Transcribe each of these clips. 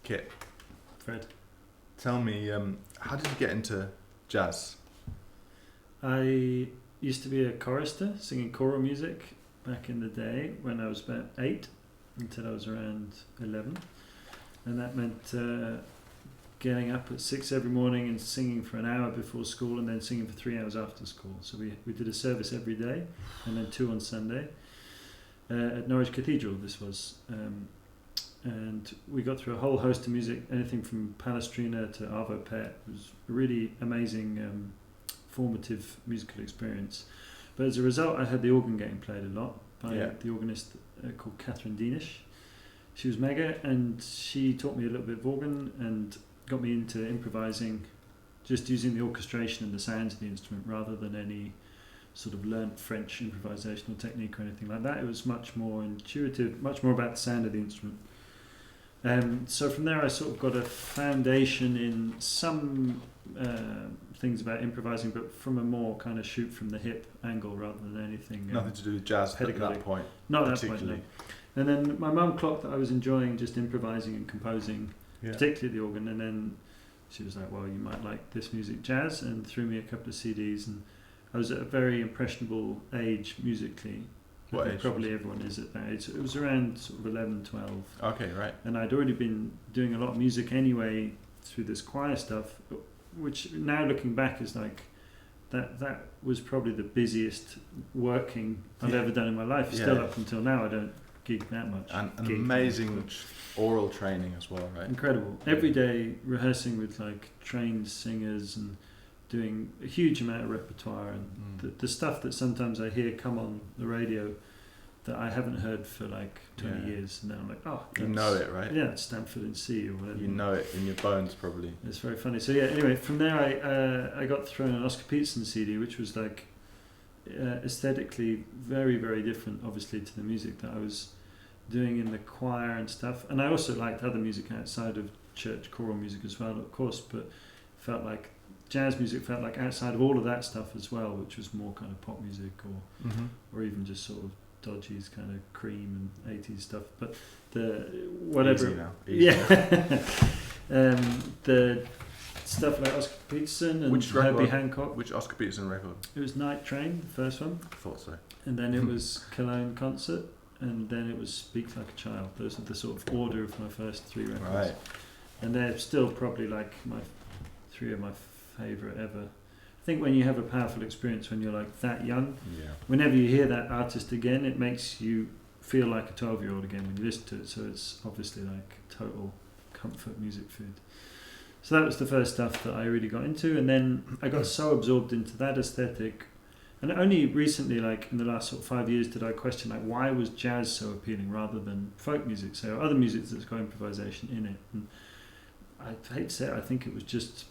Kit, Fred. tell me, how did you get into jazz? I used to be a chorister, singing choral music back in the day when I was about 8 until I was around 11. And that meant getting up at 6 every morning and singing for an hour before school and then singing for 3 hours after school. So we did a service every day and then 2 on Sunday at Norwich Cathedral, this was. And we got through a whole host of music, anything from Palestrina to Arvo Pärt. It was a really amazing, formative musical experience. But as a result, I had the organ getting played a lot by the organist called Catherine Deanish. She was mega, and she taught me a little bit of organ and got me into improvising, just using the orchestration and the sounds of the instrument rather than any sort of learnt French improvisational technique or anything like that. It was much more intuitive, much more about the sound of the instrument. So from there I sort of got a foundation in some things about improvising, but from a more kind of shoot from the hip angle rather than anything. Nothing to do with jazz pedagogic. at that point. Not at that point, no. And then my mum clocked that I was enjoying just improvising and composing, particularly the organ, and then she was like, well, you might like this music, jazz, and threw me a couple of CDs, and I was at a very impressionable age musically. What I think age? Probably everyone is at that age. So it was around sort of 11, 12. Okay, right. And I'd already been doing a lot of music anyway through this choir stuff, which now looking back is like, that was probably the busiest working I've ever done in my life. Still up until now, I don't gig that much. And an amazing oral training as well, right? Incredible. Every day rehearsing with like trained singers and doing a huge amount of repertoire, and the stuff that sometimes I hear come on the radio that I haven't heard for like 20 years, and then I'm like, oh, you know it, right? Yeah, it's Stanford in C or whatever. You know it in your bones, probably. It's very funny. So yeah, anyway, from there I got thrown an Oscar Peterson CD, which was like aesthetically very, very different, obviously, to the music that I was doing in the choir and stuff. And I also liked other music outside of church choral music as well, of course, but felt like jazz music felt like outside of all of that stuff as well, which was more kind of pop music or even just sort of dodgies kind of Cream and 80s stuff. But the whatever, Easy now. the stuff like Oscar Peterson and Herbie Hancock. Which Oscar Peterson record? It was Night Train, the first one. I thought so. And then it was Cologne Concert, and then it was Speak Like a Child. Those are the sort of order of my first 3 records. Right. And they're still probably like my 3 of my favourite ever. I think when you have a powerful experience when you're like that young, whenever you hear that artist again, it makes you feel like a 12-year-old again when you listen to it. So it's obviously like total comfort music food. So that was the first stuff that I really got into, and then I got so absorbed into that aesthetic, and only recently, like in the last sort of 5 years, did I question like why was jazz so appealing rather than folk music, say, or other music that's got improvisation in it. And I hate to say it, I think it was just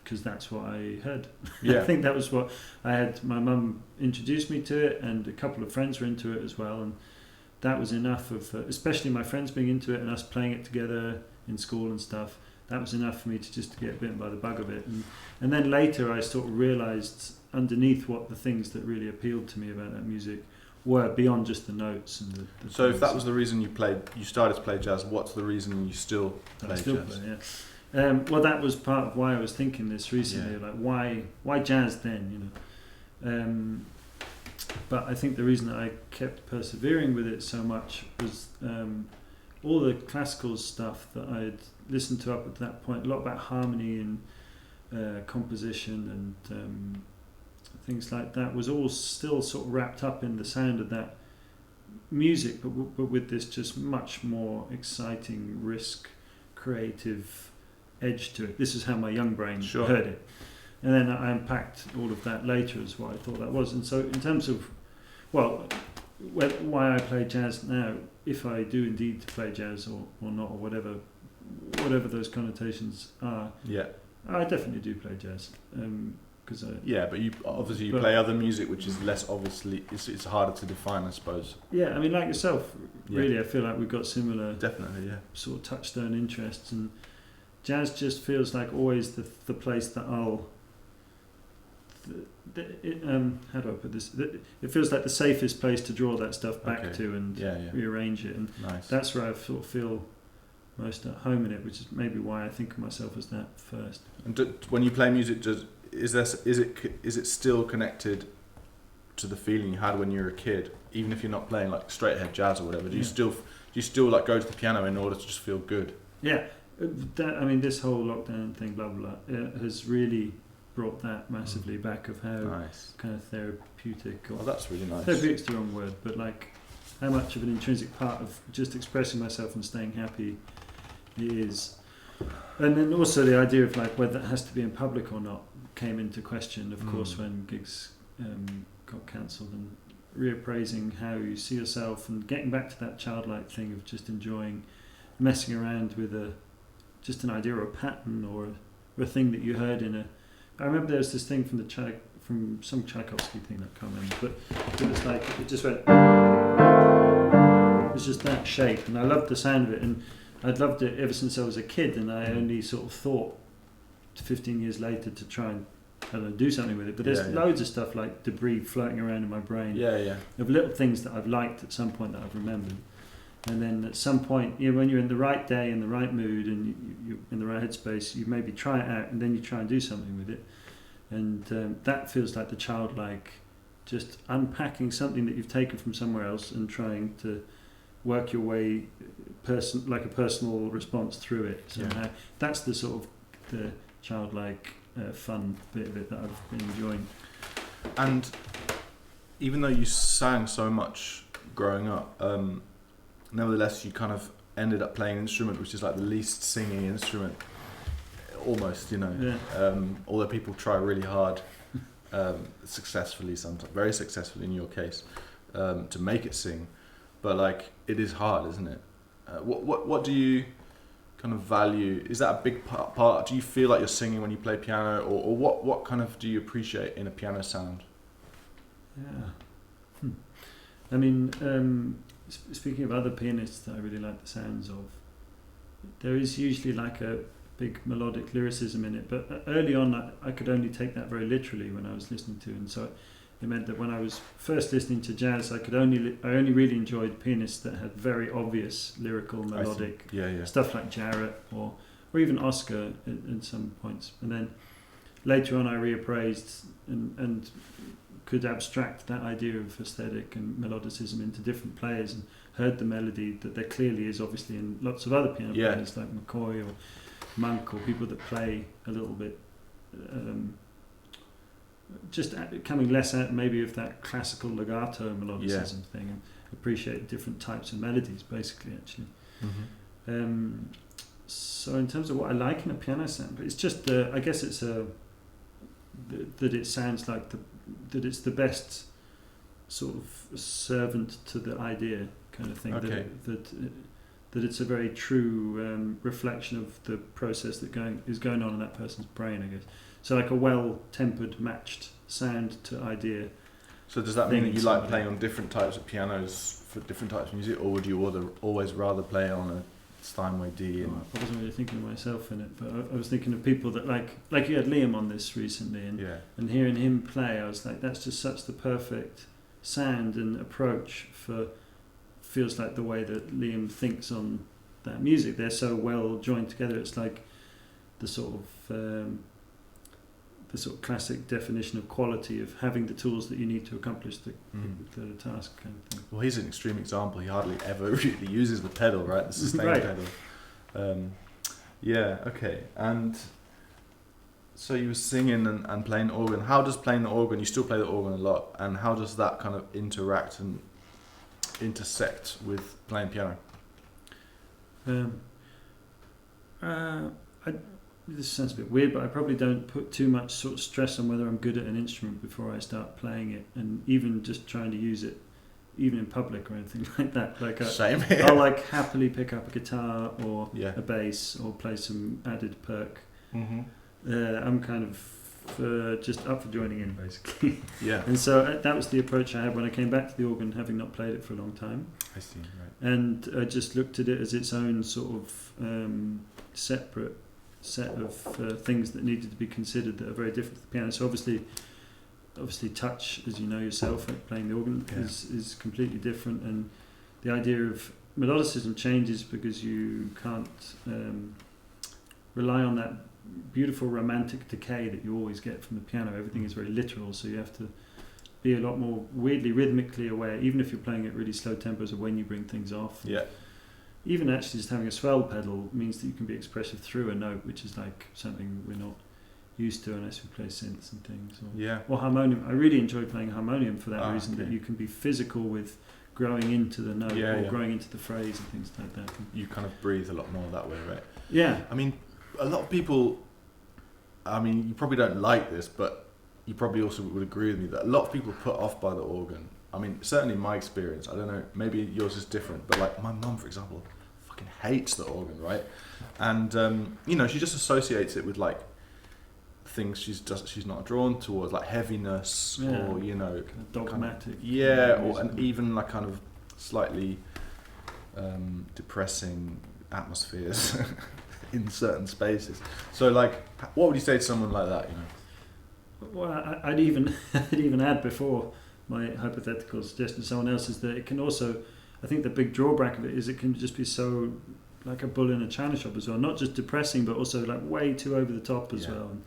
because that's what I heard. I think that was what I had. My mum introduced me to it, and a couple of friends were into it as well, and that was enough of, especially my friends being into it and us playing it together in school and stuff. That was enough for me to just get bitten by the bug of it. And then later I sort of realised underneath what the things that really appealed to me about that music were beyond just the notes and the so if that was the reason you started to play jazz, what's the reason you still play jazz? Well, that was part of why I was thinking this recently, like why jazz then, you know? But I think the reason that I kept persevering with it so much was all the classical stuff that I'd listened to up at that point, a lot about harmony and composition and things like that, was all still sort of wrapped up in the sound of that music, but with this just much more exciting, creative edge to it. This is how my young brain heard it. And then I unpacked all of that later as what I thought that was. And so in terms of, why I play jazz now, if I do indeed play jazz or not, or whatever those connotations are, I definitely do play jazz. But you obviously play other music which is less obviously, it's harder to define, I suppose. I mean, like yourself, really, I feel like we've got similar sort of touchstone interests, and jazz just feels like always the place that I'll how do I put this? It feels like the safest place to draw that stuff back to and rearrange it, and that's where I sort of feel most at home in it, which is maybe why I think of myself as that first. And when you play music, is it still connected to the feeling you had when you were a kid, even if you're not playing like straight ahead jazz or whatever? Do you still like go to the piano in order to just feel good? Yeah, this whole lockdown thing, blah blah, blah, has really brought that massively back of how kind of therapeutic. Or that's really nice. Therapeutic's the wrong word, but like how much of an intrinsic part of just expressing myself and staying happy it is. And then also the idea of like whether it has to be in public or not came into question, of course, when gigs got cancelled, and reappraising how you see yourself and getting back to that childlike thing of just enjoying messing around with just an idea or a pattern or a thing that you heard in a. I remember there was this thing from some Tchaikovsky thing, I can't remember, but it was like it just went. It was just that shape, and I loved the sound of it, and I'd loved it ever since I was a kid, and I only sort of thought 15 years later to try and do something with it. But there's loads of stuff like debris floating around in my brain of little things that I've liked at some point that I've remembered. And then at some point, when you're in the right day, in the right mood, and you're in the right headspace, you maybe try it out, and then you try and do something with it. And that feels like the childlike, just unpacking something that you've taken from somewhere else and trying to work your way, like a personal response through it. So that's the sort of the childlike fun bit of it that I've been enjoying. And even though you sang so much growing up, nevertheless you kind of ended up playing an instrument which is like the least singing instrument, almost, although people try really hard, successfully sometimes, very successfully in your case, to make it sing, but like it is hard, isn't it? What do you kind of value? Is that a big part? Do you feel like you're singing when you play piano, or what kind of do you appreciate in a piano sound? I mean, speaking of other pianists that I really like the sounds of, there is usually like a big melodic lyricism in it, but early on I could only take that very literally when I was listening to it, and so it meant that when I was first listening to jazz, I only really enjoyed pianists that had very obvious lyrical, melodic stuff like Jarrett or even Oscar at some points. And then later on I reappraised and could abstract that idea of aesthetic and melodicism into different players, and heard the melody that there clearly is obviously in lots of other piano players like McCoy or Monk, or people that play a little bit just coming less out maybe of that classical legato melodicism thing, and appreciate different types of melodies basically actually. So in terms of what I like in a piano sound, it's just I guess it's that it sounds like that it's the best sort of servant to the idea kind of thing, that it's a very true reflection of the process that is going on in that person's brain, I guess. So like a well-tempered, matched sound to idea. So does that mean that you like playing on different types of pianos for different types of music, or would you always rather play on a Steinway D? I wasn't really thinking of myself in it, but I was thinking of people that like you had Liam on this recently, and hearing him play, I was like, that's just such the perfect sound and approach for, feels like the way that Liam thinks on that music. They're so well joined together. It's like the sort of classic definition of quality of having the tools that you need to accomplish the task kind of thing. Well, he's an extreme example. He hardly ever really uses the pedal, right? The sustain pedal. Okay. And so you were singing and playing organ. How does playing the organ, you still play the organ a lot, and how does that kind of interact and intersect with playing piano? This sounds a bit weird, but I probably don't put too much sort of stress on whether I'm good at an instrument before I start playing it, and even just trying to use it, even in public or anything like that. Like Same here. I'll like happily pick up a guitar or a bass or play some added perk. I'm kind of just up for joining in, basically. And so that was the approach I had when I came back to the organ, having not played it for a long time. I see, right. And I just looked at it as its own sort of separate set of things that needed to be considered that are very different to the piano. So obviously touch, as you know yourself, like playing the organ is completely different, and the idea of melodicism changes because you can't rely on that beautiful romantic decay that you always get from the piano. Everything is very literal, so you have to be a lot more weirdly rhythmically aware, even if you're playing at really slow tempos, of when you bring things off. Yeah. Even actually just having a swell pedal means that you can be expressive through a note, which is like something we're not used to unless we play synths and things. Or harmonium. I really enjoy playing harmonium for that reason, that you can be physical with growing into the note or growing into the phrase and things like that. You kind of breathe a lot more that way, right? Yeah. I mean, a lot of people, I mean, you probably don't like this, but you probably also would agree with me that a lot of people are put off by the organ. I mean, certainly my experience, I don't know, maybe yours is different, but like my mum, for example, fucking hates the organ, right? And, you know, she just associates it with like things she's not drawn towards, like heaviness or, you know, kind of dogmatic. And even like kind of slightly depressing atmospheres in certain spaces. So like, what would you say to someone like that, you know? Well, I'd even add before my hypothetical suggestion to someone else is that it can also, I think the big drawback of it is it can just be so like a bull in a china shop as well, not just depressing but also like way too over the top as well, and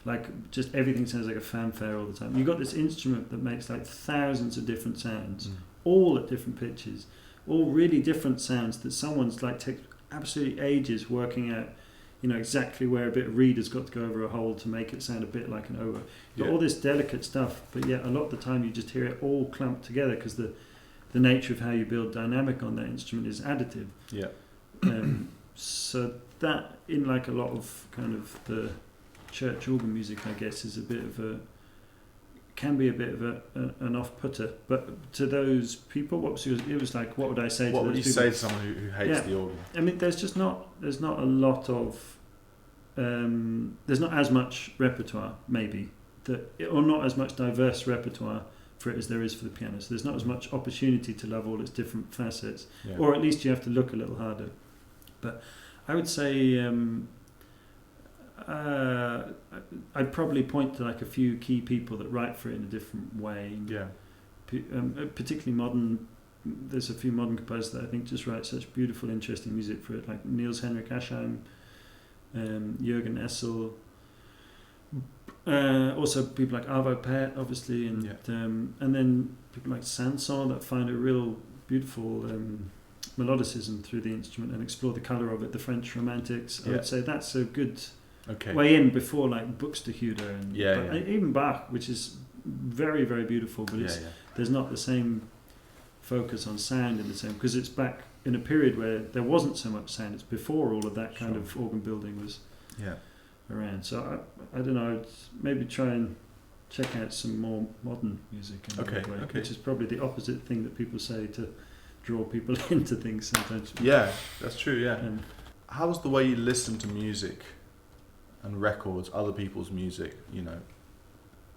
like just everything sounds like a fanfare all the time. You've got this instrument that makes like thousands of different sounds, all at different pitches, all really different sounds that someone's like takes absolutely ages working out, you know, exactly where a bit of reed has got to go over a hole to make it sound a bit like an oboe. You've got all this delicate stuff, but yet a lot of the time you just hear it all clumped together because the nature of how you build dynamic on that instrument is additive. Yeah. So that, in like a lot of kind of the church organ music, I guess, is a bit of a, can be a bit of an off-putter. But to those people, what was yours? It was like, what would I say to those people? What would you say to someone who hates the organ? I mean, there's not a lot of, there's not as much repertoire, maybe, or not as much diverse repertoire for it as there is for the piano. So there's not as much opportunity to love all its different facets, or at least you have to look a little harder. But I would say I'd probably point to like a few key people that write for it in a different way. Yeah. Particularly modern. There's a few modern composers that I think just write such beautiful, interesting music for it, like Niels Henrik Aschheim, Jürgen Essel. Also people like Arvo Pärt, obviously, and then people like Sanson that find a real beautiful melodicism through the instrument and explore the colour of it. The French Romantics, I would say that's a good way in before like Buxtehude and even Bach, which is very, very beautiful, but there's not the same focus on sound in the same, because it's back in a period where there wasn't so much sound. It's before all of that kind of organ building was around. So I don't know, maybe try and check out some more modern music in a way, which is probably the opposite thing that people say to draw people into things sometimes. Yeah, that's true. How's the way you listen to music and records, other people's music, you know,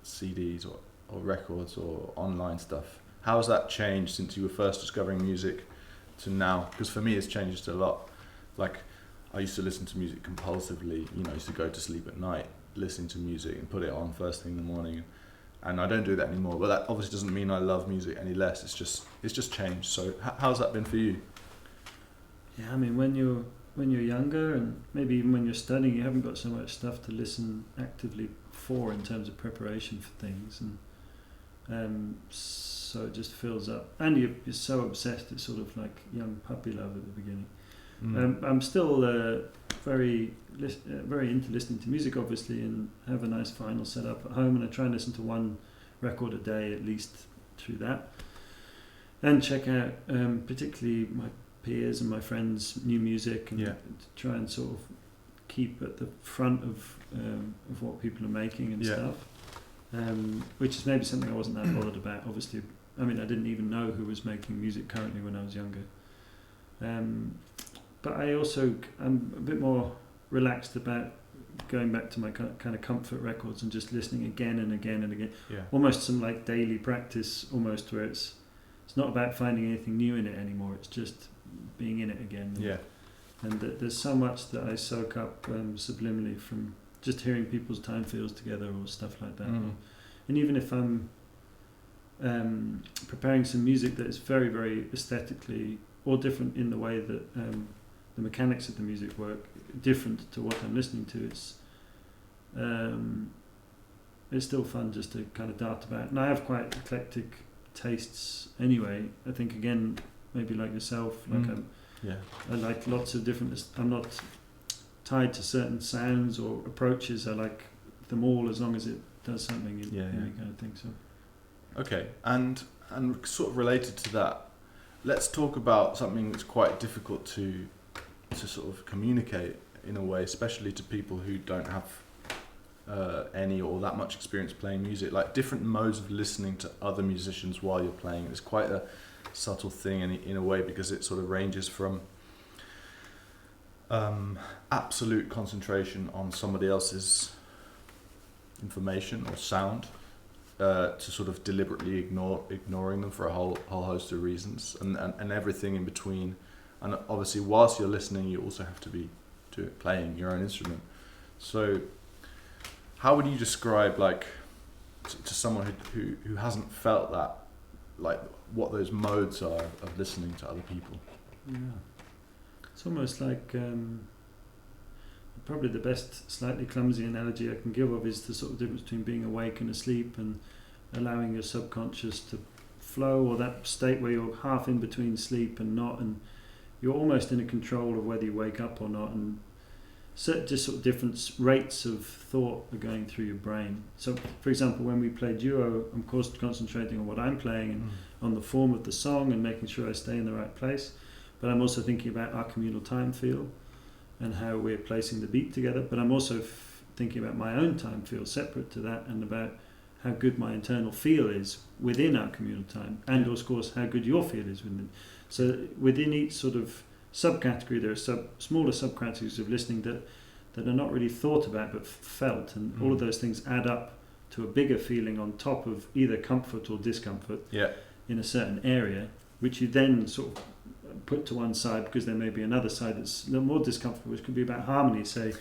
CDs or records or online stuff? How has that changed since you were first discovering music to now? Because for me it's changed a lot. Like, I used to listen to music compulsively, you know, I used to go to sleep at night listening to music and put it on first thing in the morning, and I don't do that anymore. But that obviously doesn't mean I love music any less. It's just changed. So how's that been for you? Yeah, I mean, when you're younger and maybe even when you're studying, you haven't got so much stuff to listen actively for in terms of preparation for things, and so it just fills up, and you're so obsessed. It's sort of like young puppy love at the beginning. I'm still very into listening to music, obviously, and have a nice vinyl set up at home, and I try and listen to one record a day at least through that, and check out particularly my peers and my friends' new music, and try and sort of keep at the front of what people are making and stuff, which is maybe something I wasn't that bothered about. Obviously, I mean, I didn't even know who was making music currently when I was younger. But I'm a bit more relaxed about going back to my kind of comfort records and just listening again and again and again. Almost some like daily practice, almost, where it's not about finding anything new in it anymore. It's just being in it again. And there's so much that I soak up subliminally from just hearing people's time feels together or stuff like that. And even if I'm preparing some music that is very, very aesthetically or different in the way that the mechanics of the music work, different to what I'm listening to. It's still fun just to kind of dart about. And I have quite eclectic tastes anyway. I think, again, maybe like yourself, like I like lots of different. I'm not tied to certain sounds or approaches. I like them all as long as it does something in me, kind of thing. So okay, and sort of related to that, let's talk about something that's quite difficult to sort of communicate in a way, especially to people who don't have any or that much experience playing music, like different modes of listening to other musicians while you're playing. It's quite a subtle thing in a way, because it sort of ranges from absolute concentration on somebody else's information or sound to sort of deliberately ignoring them for a whole host of reasons, and everything in between. And obviously whilst you're listening, you also have to be playing your own instrument. So how would you describe, like, to someone who hasn't felt that, like, what those modes are of listening to other people? Yeah, it's almost like probably the best slightly clumsy analogy I can give of is the sort of difference between being awake and asleep and allowing your subconscious to flow, or that state where you're half in between sleep and not, and you're almost in a control of whether you wake up or not, and just sort of different rates of thought are going through your brain. So, for example, when we play duo, I'm of course concentrating on what I'm playing and on the form of the song and making sure I stay in the right place. But I'm also thinking about our communal time feel and how we're placing the beat together. But I'm also thinking about my own time feel separate to that, and about how good my internal feel is within our communal time, and of course how good your feel is within. So within each sort of subcategory, there are smaller subcategories of listening that are not really thought about but felt, and all of those things add up to a bigger feeling on top of either comfort or discomfort in a certain area, which you then sort of put to one side, because there may be another side that's a little more discomfort, which could be about harmony. Say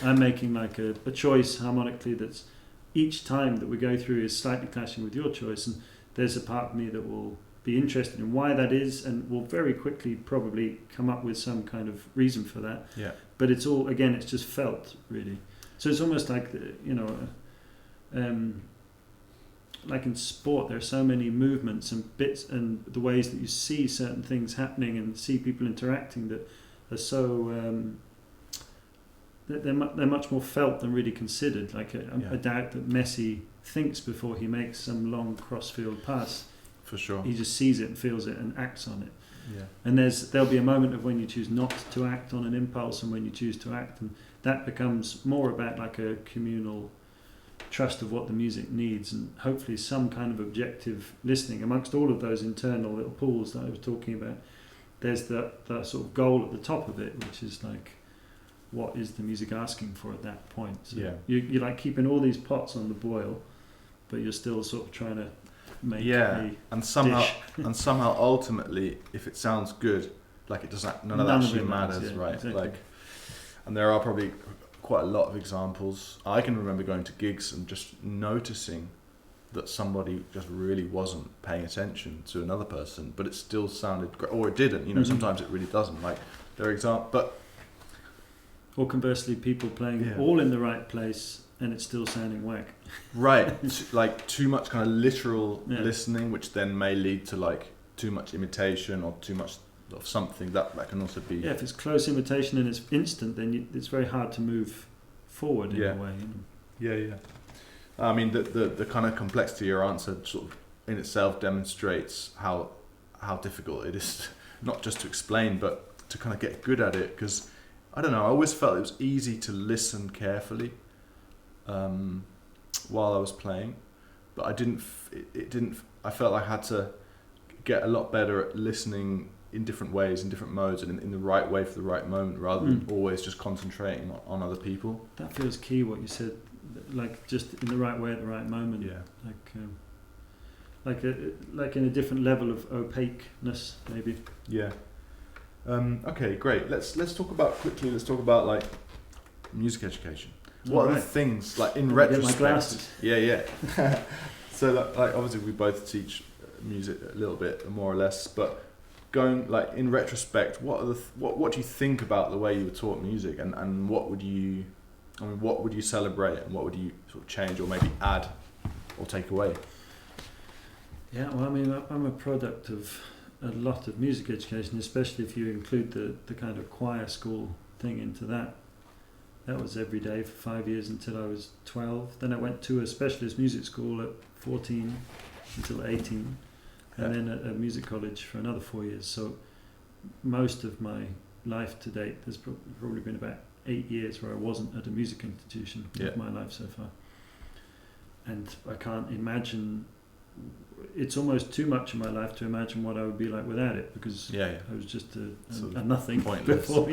I'm making like a choice harmonically that's each time that we go through is slightly clashing with your choice, and there's a part of me that will be interested in why that is, and will very quickly probably come up with some kind of reason for that. But it's all, again, it's just felt, really. So it's almost like, like in sport, there are so many movements and bits and the ways that you see certain things happening and see people interacting that are so they're much more felt than really considered. Like I doubt that Messi thinks before he makes some long cross-field pass. For sure. He just sees it and feels it and acts on it. And there'll be a moment of when you choose not to act on an impulse and when you choose to act, and that becomes more about like a communal trust of what the music needs, and hopefully some kind of objective listening amongst all of those internal little pools that I was talking about. There's that sort of goal at the top of it, which is like, what is the music asking for at that point? So you're like keeping all these pots on the boil, but you're still sort of trying to make and somehow ultimately, if it sounds good, like it doesn't, none of that actually matters, right? Exactly. Like, and there are probably quite a lot of examples. I can remember going to gigs and just noticing that somebody just really wasn't paying attention to another person, but it still sounded great, or it didn't. Sometimes it really doesn't. Like there are or conversely, people playing all in the right place and it's still sounding whack. Right, like too much kind of literal listening, which then may lead to like too much imitation or too much of something that can also be. Yeah, if it's close imitation and it's instant, then it's very hard to move forward in a way. Yeah. I mean, the kind of complexity of your answer sort of in itself demonstrates how difficult it is, not just to explain, but to kind of get good at it. Because I don't know, I always felt it was easy to listen carefully while I was playing, but I didn't. I felt I had to get a lot better at listening in different ways, in different modes, and in the right way for the right moment, rather than always just concentrating on other people. That feels key, what you said, like just in the right way at the right moment. Yeah. Like in a different level of opaqueness, maybe. Yeah. Okay, great. Let's talk about like music education. What are the things, like in retrospect? Get my glasses. Yeah. So like obviously we both teach music a little bit, more or less, but going like in retrospect, what do you think about the way you were taught music, and what would you celebrate, and what would you sort of change or maybe add or take away? Yeah, well, I mean, I'm a product of a lot of music education, especially if you include the kind of choir school thing into that. That was every day for 5 years until I was 12. Then I went to a specialist music school at 14 until 18, and then at a music college for another 4 years. So most of my life to date, there's probably been about 8 years where I wasn't at a music institution of my life so far. And I can't imagine, it's almost too much of my life to imagine what I would be like without it, because I was just a nothing pointless before.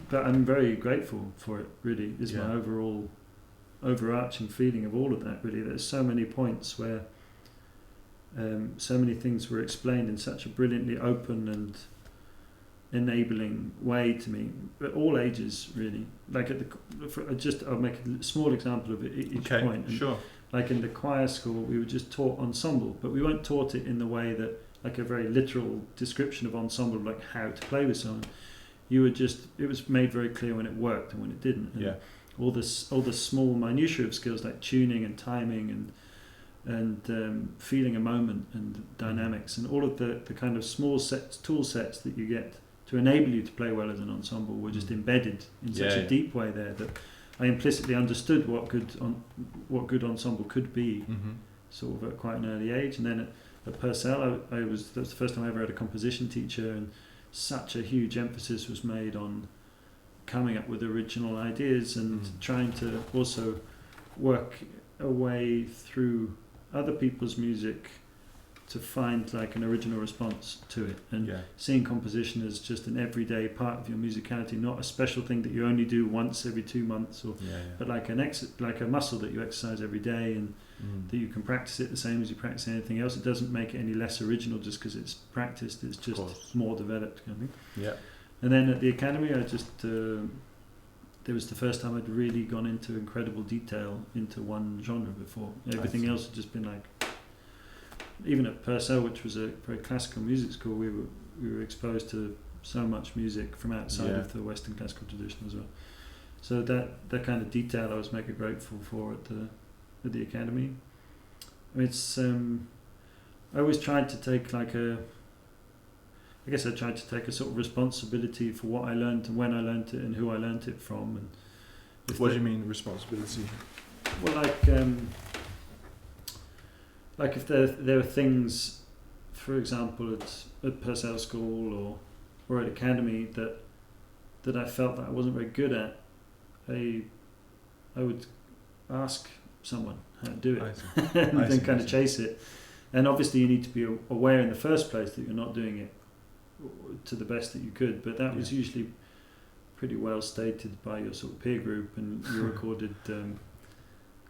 But I'm very grateful for it, really, is my overall overarching feeling of all of that, really. There's so many points where so many things were explained in such a brilliantly open and enabling way to me, at all ages, really. Like I'll make a small example of each point. And sure. Like in the choir school, we were just taught ensemble, but we weren't taught it in the way that, like a very literal description of ensemble, like how to play with someone. It was made very clear when it worked and when it didn't. And all the small minutiae of skills like tuning and timing and feeling a moment and dynamics and all of the kind of small tool sets that you get to enable you to play well as an ensemble were just embedded in such a deep way there that I implicitly understood what good ensemble could be, sort of at quite an early age. And then at Purcell, that was the first time I ever had a composition teacher, and such a huge emphasis was made on coming up with original ideas and trying to also work a way through other people's music to find like an original response to it, and seeing composition as just an everyday part of your musicality, not a special thing that you only do once every 2 months, but like a muscle that you exercise every day, and that you can practice it the same as you practice anything else. It doesn't make it any less original just because it's practiced. It's just more developed kind of thing. And then at the academy, I just it was the first time I'd really gone into incredible detail into one genre before. Everything else had just been like, even at Purcell, which was a very classical music school, we were exposed to so much music from outside of the Western classical tradition as well. So that kind of detail I was mega grateful for at the academy. I mean, it's I always tried to take I tried to take a sort of responsibility for what I learned and when I learned it and who I learned it from. And what do you mean responsibility? Well, like if there are things, for example, at Purcell School or at Academy that I felt that I wasn't very good at, I would ask someone how to do it and then kind of chase it. And obviously you need to be aware in the first place that you're not doing it to the best that you could, but that was usually pretty well stated by your sort of peer group and your recorded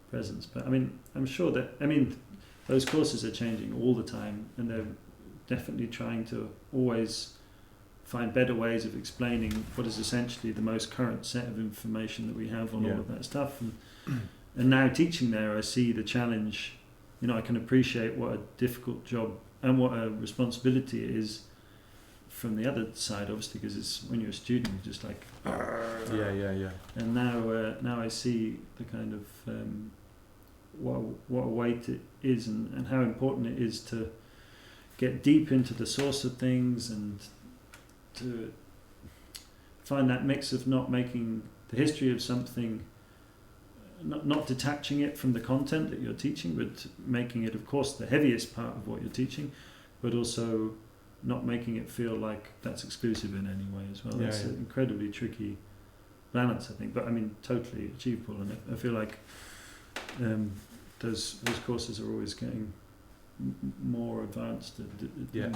presence. But I mean, I'm sure that, those courses are changing all the time, and they're definitely trying to always find better ways of explaining what is essentially the most current set of information that we have on all of that stuff. And now teaching there, I see the challenge. I can appreciate what a difficult job and what a responsibility it is from the other side, obviously, because it's when you're a student, you're just like, And now I see the kind of what a weight it is, and how important it is to get deep into the source of things and to find that mix of not making the history of something, not detaching it from the content that you're teaching, but making it, of course, the heaviest part of what you're teaching, but also not making it feel like that's exclusive in any way as well. That's an incredibly tricky balance, I think, but totally achievable. And I feel like those courses are always getting more advanced at doing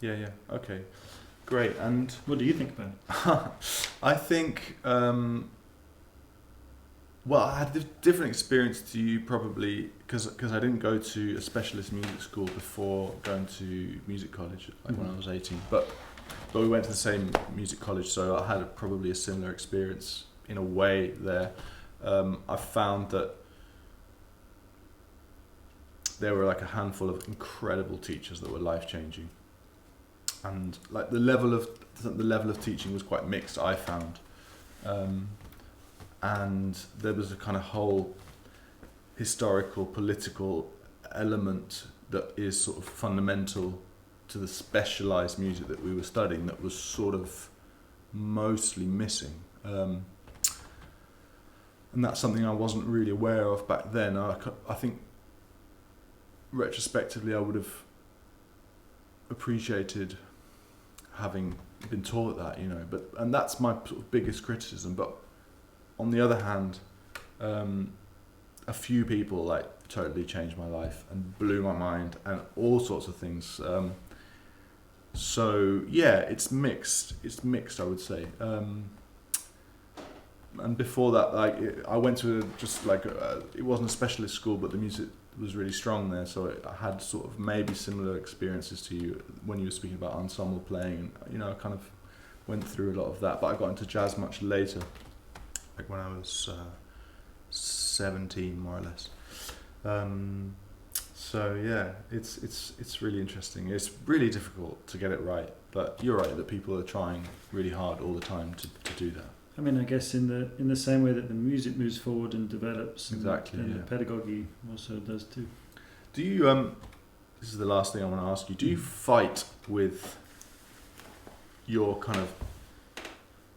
that. Okay, great. And what do you think about it? I think I had a different experience to you, probably because I didn't go to a specialist music school before going to music college, when I was 18, but we went to the same music college, so I had probably a similar experience in a way there. I found that there were like a handful of incredible teachers that were life-changing, and like the level of teaching was quite mixed, I found, and there was a kind of whole historical, political element that is sort of fundamental to the specialised music that we were studying that was sort of mostly missing. And that's something I wasn't really aware of back then. I think retrospectively I would have appreciated having been taught that, and that's my sort of biggest criticism. But on the other hand, a few people like totally changed my life and blew my mind and all sorts of things. So yeah, it's mixed, I would say. And before that, I went to it wasn't a specialist school, but the music was really strong there, so I had sort of maybe similar experiences to you when you were speaking about ensemble playing, and I kind of went through a lot of that. But I got into jazz much later, like when I was 17 more or less. So yeah, it's really interesting. It's really difficult to get it right, but you're right that people are trying really hard all the time to do that. I mean, I guess in the same way that the music moves forward and develops, exactly, and the pedagogy also does too. Do you this is the last thing I want to ask you. Do you fight with your kind of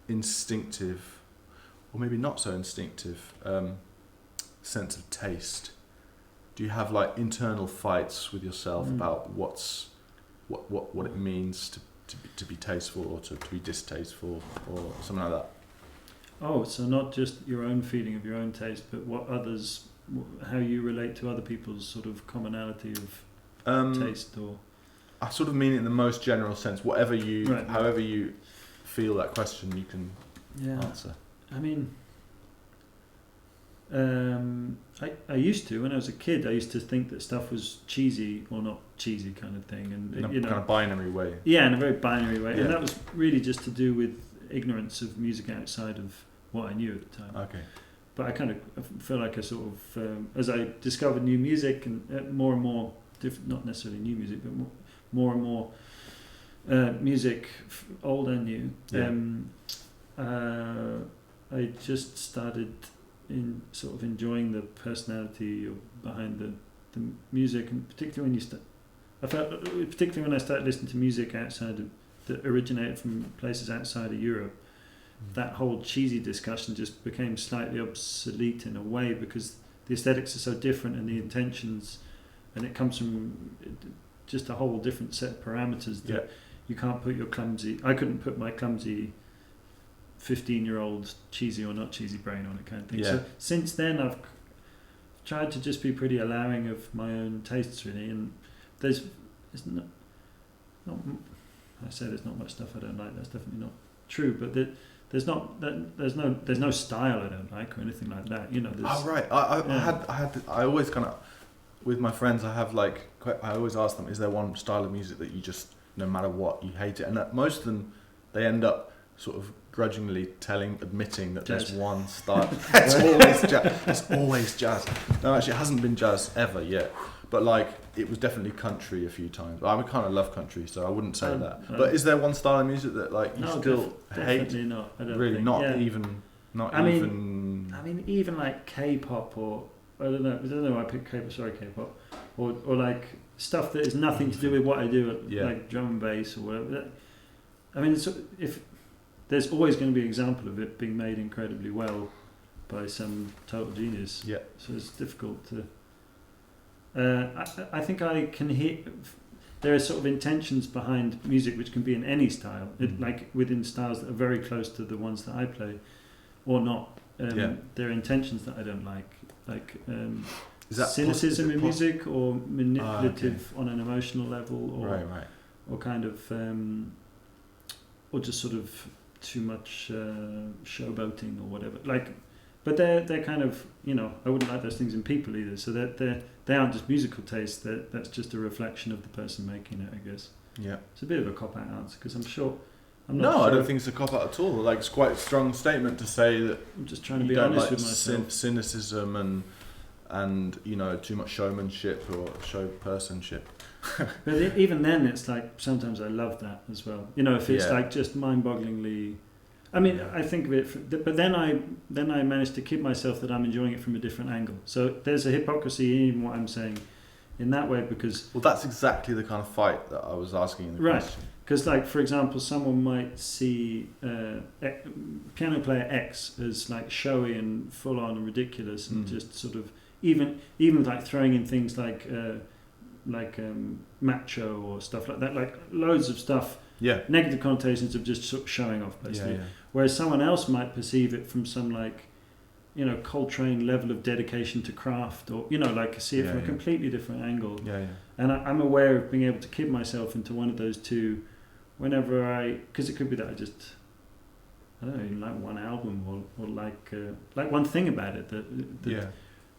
instinctive, or maybe not so instinctive, sense of taste? Do you have like internal fights with yourself about what it means to be tasteful or to be distasteful or something like that? Oh, so not just your own feeling of your own taste, but how you relate to other people's sort of commonality of taste, or... I sort of mean it in the most general sense. However you feel that question, you can answer. I mean, I used to, when I was a kid, I used to think that stuff was cheesy or not cheesy kind of thing, and in a kind of binary way. Yeah, in a very binary way, yeah. And that was really just to do with ignorance of music outside of what I knew at the time. Okay. But I kind of feel like I sort of, as I discovered new music and more and more, not necessarily new music, but more and more music, old and new. I just started in sort of enjoying the personality behind the music, and particularly when I started listening to music that originated from places outside of Europe. That whole cheesy discussion just became slightly obsolete in a way, because the aesthetics are so different and the intentions, and it comes from just a whole different set of parameters that you can't put I couldn't put my clumsy 15-year-old cheesy or not cheesy brain on it kind of thing. So since then I've tried to just be pretty allowing of my own tastes really, and there's not I say there's not much stuff I don't like, that's definitely not true, but there's no style I don't like or anything like that, right. I always kind of, with my friends, I always ask them, is there one style of music that you just, no matter what, you hate it? And most of them, they end up sort of grudgingly admitting that jazz. There's one style. It's always jazz. It's always jazz. No, actually, it hasn't been jazz ever yet. But it was definitely country a few times. I kind of love country, so I wouldn't say that. But is there one style of music that you still hate? Definitely not. I don't really, think. not even. I mean, even like K-pop or I don't know. Why I picked K-pop. Sorry, K-pop, or like stuff that has nothing to do with what I do, like drum and bass or whatever. I mean, if there's always going to be an example of it being made incredibly well by some total genius. Yeah. So it's difficult to. I think I can hear there are sort of intentions behind music which can be in any style, like within styles that are very close to the ones that I play, or not. There are intentions that I don't like is that cynicism in music, or manipulative on an emotional level, or or kind of or just sort of too much showboating or whatever. But they're kind of, I wouldn't like those things in people either. So they aren't just musical taste. That's just a reflection of the person making it, I guess. Yeah. It's a bit of a cop-out answer, because I'm not sure. I don't think it's a cop-out at all. It's quite a strong statement to say that I'm just trying to be honest with myself. Cynicism and too much showmanship or show personship. But even then, it's like sometimes I love that as well. You know, if it's Yeah. like just mind-bogglingly. I mean, Yeah. I think of it, but then I manage to kid myself that I'm enjoying it from a different angle. So there's a hypocrisy in what I'm saying, in that way, because Well, that's exactly the kind of fight that I was asking in the Right. question. like for example, someone might see piano player X as like showy and full on and ridiculous, and just sort of even like throwing in things like macho or stuff like that, like loads of stuff. Yeah. Negative connotations of just sort of showing off, basically. Yeah. Whereas someone else might perceive it from some like, you know, Coltrane level of dedication to craft, or you know, like see it from a completely different angle. Yeah. And I'm aware of being able to kid myself into one of those two, whenever because it could be that I don't know, even like one album or like one thing about it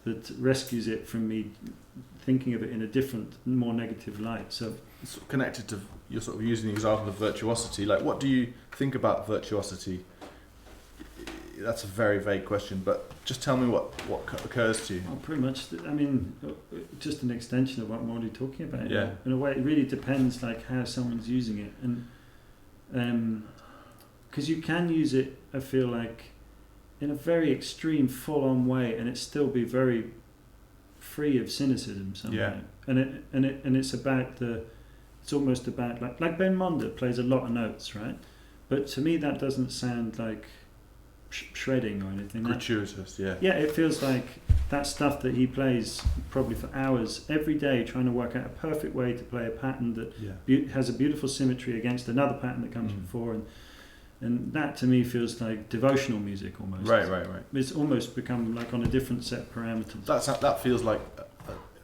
that rescues it from me thinking of it in a different, more negative light. So It's sort of connected to, you're sort of using the example of virtuosity. Like, what do you think about virtuosity? That's a very vague question, but just tell me what occurs to you. well, pretty much, I mean, just an extension of what I'm already talking about. Yeah. In a way, it really depends like how someone's using it, and because you can use it, I feel like, in a very extreme, full-on way, and it still be very free of cynicism somehow. And it's about it's almost about like Ben Monder plays a lot of notes, right? But to me, that doesn't sound like shredding or anything. Gratuitous, yeah. Yeah, it feels like that stuff that he plays probably for hours every day, trying to work out a perfect way to play a pattern that has a beautiful symmetry against another pattern that comes before, and that to me feels like devotional music almost. Right. It's almost become like on a different set of parameters. That feels like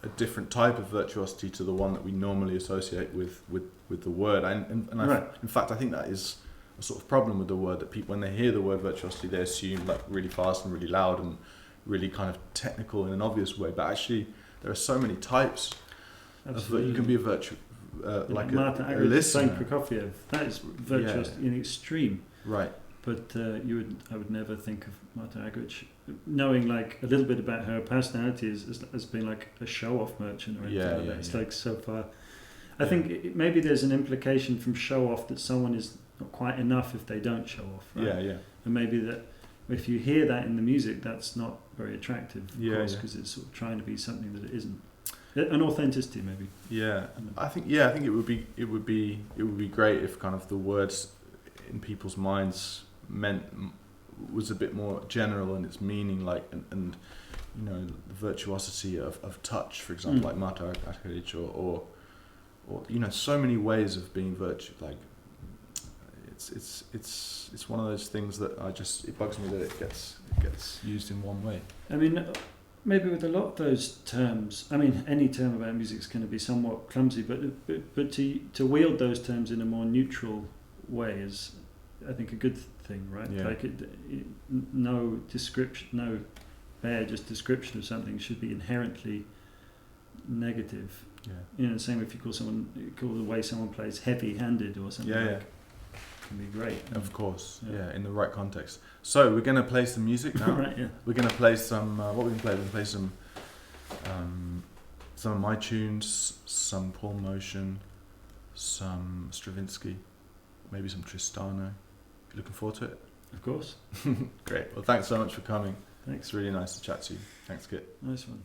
a different type of virtuosity to the one that we normally associate with the word. In fact, I think that is a sort of problem with the word, that people, when they hear the word virtuosity, they assume like really fast and really loud and really kind of technical in an obvious way. But actually, there are so many types. You can be a like Marta a Agric listener. playing Prokofiev. That is virtuosity in extreme. Right. But I would never think of Marta Agric, knowing like a little bit about her personality as being like a show-off merchant or anything like that. It's like so far. I think maybe there's an implication from show-off that someone is not quite enough if they don't show off. Right? Yeah. And maybe that if you hear that in the music, that's not very attractive, of course, because it's sort of trying to be something that it isn't. An authenticity, maybe. Yeah, I think it would be great if kind of the words in people's minds was a bit more general in its meaning, like and you know, the virtuosity of touch, for example, like Marta Agric, or you know, so many ways of being virtue. Like it's one of those things that it bugs me that it gets used in one way. I mean, maybe with a lot of those terms, I mean, any term about music is going to be somewhat clumsy, but to wield those terms in a more neutral way is, I think, a good thing, right? Yeah. Like no description, no bare just description of something should be inherently negative. Yeah. You know, same if you call the way someone plays heavy-handed or something. Yeah. Can be great. Of course, in the right context. So we're going to play some music now. Right, yeah. We're going to play some. What we're going to play? We're going to play some of my tunes, some Paul Motion, some Stravinsky, maybe some Tristano. You looking forward to it? Of course. Great. Well, thanks so much for coming. Thanks. It's really nice to chat to you. Thanks, Kit. Nice one.